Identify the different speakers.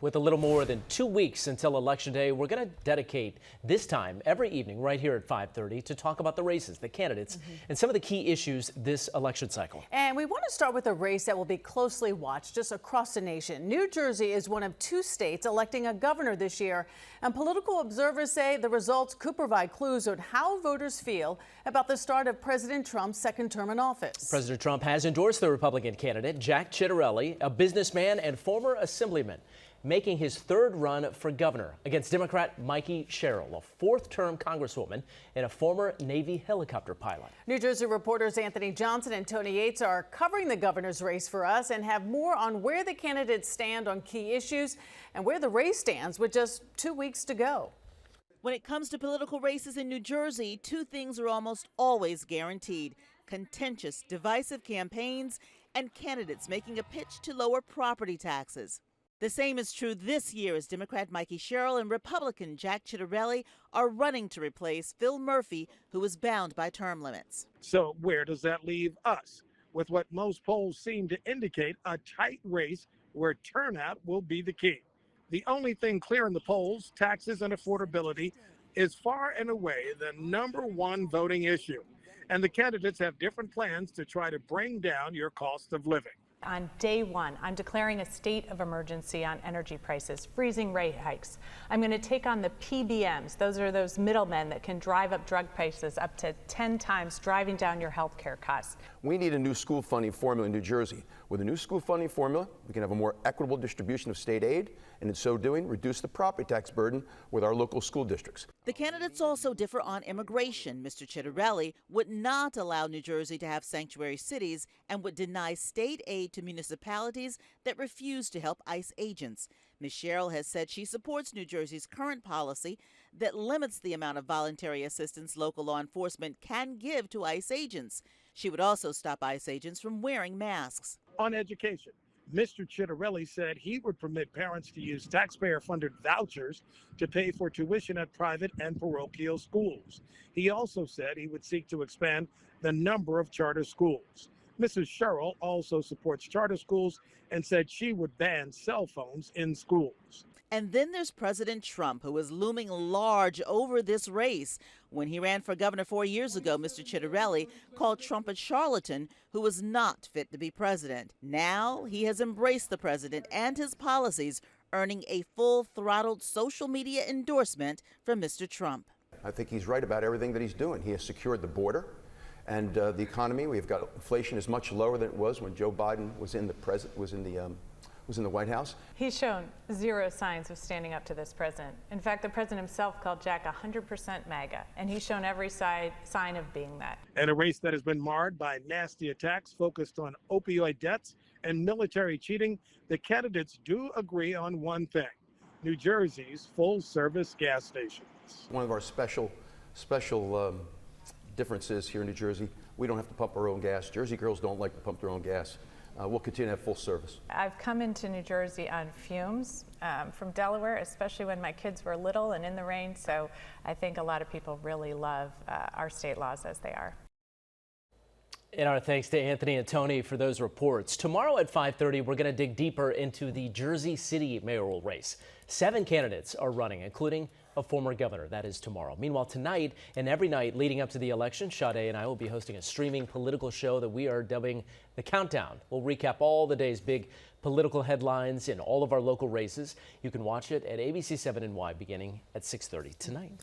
Speaker 1: With a little more than 2 weeks until Election Day, we're going to dedicate this time every evening right here at 5:30 to talk about the races, the candidates, and some of the key issues this election cycle.
Speaker 2: And we want to start with a race that will be closely watched just across the nation. New Jersey is one of 2 states electing a governor this year, and political observers say the results could provide clues on how voters feel about the start of President Trump's second term in office.
Speaker 1: President Trump has endorsed the Republican candidate, Jack Ciattarelli, a businessman and former assemblyman, making his 3rd run for governor against Democrat Mikey Sherrill, a 4th-term congresswoman and a former Navy helicopter pilot.
Speaker 2: New Jersey reporters Anthony Johnson and Toni Yates are covering the governor's race for us and have more on where the candidates stand on key issues and where the race stands with just 2 weeks to go.
Speaker 3: When it comes to political races in New Jersey, 2 things are almost always guaranteed: contentious, divisive campaigns and candidates making a pitch to lower property taxes. The same is true this year as Democrat Mikey Sherrill and Republican Jack Ciattarelli are running to replace Phil Murphy, who is bound by term limits.
Speaker 4: So where does that leave us? With what most polls seem to indicate a tight race where turnout will be the key. The only thing clear in the polls, taxes and affordability, is far and away the #1 voting issue. And the candidates have different plans to try to bring down your cost of living.
Speaker 5: On day 1, I'm declaring a state of emergency on energy prices, freezing rate hikes. I'm going to take on the PBMs. Those are those middlemen that can drive up drug prices up to 10 times, driving down your health care costs.
Speaker 6: We need a new school funding formula in New Jersey. With a new school funding formula, we can have a more equitable distribution of state aid, and in so doing, reduce the property tax burden with our local school districts.
Speaker 3: The candidates also differ on immigration. Mr. Ciattarelli would not allow New Jersey to have sanctuary cities and would deny state aid to municipalities that refuse to help ICE agents. Ms. Sherrill has said she supports New Jersey's current policy that limits the amount of voluntary assistance local law enforcement can give to ICE agents. She would also stop ICE agents from wearing masks.
Speaker 4: On education, Mr. Ciattarelli said he would permit parents to use taxpayer-funded vouchers to pay for tuition at private and parochial schools. He also said he would seek to expand the number of charter schools. Mrs. Sherrill also supports charter schools and said she would ban cell phones in schools.
Speaker 3: And then there's President Trump, who is looming large over this race. When he ran for governor 4 years ago, Mr. Ciattarelli called Trump a charlatan who was not fit to be president. Now he has embraced the president and his policies, earning a full-throttled social media endorsement from Mr. Trump.
Speaker 6: I think he's right about everything that he's doing. He has secured the border and the economy. We've got inflation is much lower than it was when Joe Biden was in the White House.
Speaker 5: He's shown 0 signs of standing up to this president. In fact, the president himself called Jack 100% MAGA, and he's shown every sign of being that.
Speaker 4: And a race that has been marred by nasty attacks focused on opioid debts and military cheating, the candidates do agree on one thing: New Jersey's full-service gas stations.
Speaker 6: One of our special differences here in New Jersey, we don't have to pump our own gas. Jersey girls don't like to pump their own gas. We'll continue to have full service.
Speaker 5: I've come into New Jersey on fumes from Delaware, especially when my kids were little and in the rain, so I think a lot of people really love our state laws as they are.
Speaker 1: And our thanks to Anthony and Toni for those reports. Tomorrow at 5:30, we're going to dig deeper into the Jersey City mayoral race. 7 candidates are running, including a former governor. That is tomorrow. Meanwhile, tonight and every night leading up to the election, Sade and I will be hosting a streaming political show that we are dubbing The Countdown. We'll recap all the day's big political headlines in all of our local races. You can watch it at ABC 7 NY beginning at 6:30 tonight.